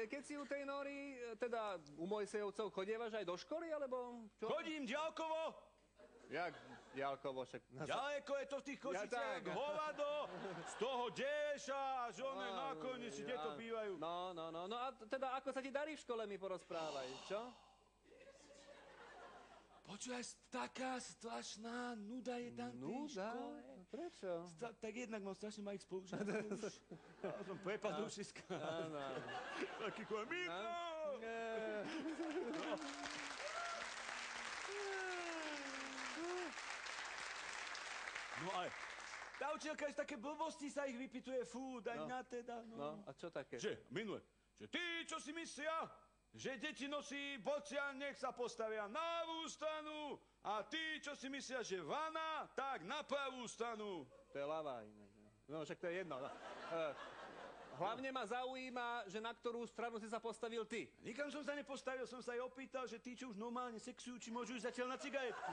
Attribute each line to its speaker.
Speaker 1: keď si u tej Nóry, teda u Mojsejovcov, chodievaš aj do školy, alebo čo?
Speaker 2: Chodím ďalkovo.
Speaker 1: Jak ďalkovo, však...
Speaker 2: Ďaleko je to v tých Košiciach,
Speaker 1: tak.
Speaker 2: hovado, z toho Deša, až one nakoniec, kde to bývajú.
Speaker 1: No a teda ako sa ti darí v škole, mi porozprávaj, čo?
Speaker 2: Počúvaj, taká strašná nuda je tam v tej škole.
Speaker 1: Prečo?
Speaker 2: Tak jednak mám strašne malých spolužiakov už. Ja som prepadol všetko. Taký Miko! No ale tá učiteľka je také blbosti, sa ich vypytuje, fú, daj na teda.
Speaker 1: No, a čo také?
Speaker 2: Že, minule, že tí, čo si myslia, že deti nosí bocia, nech sa postavia na ľavú stranu, a tí, čo si myslia, že vana, tak na pravú stranu.
Speaker 1: To je ľavá inak. No, však to je jedno. Hlavne ma zaujíma, že na ktorú stranu si sa postavil ty.
Speaker 2: Nikam som sa nepostavil, som sa aj opýtal, že tí, čo už normálne sexujú, či môžu ísť zatiaľ na cigaretku.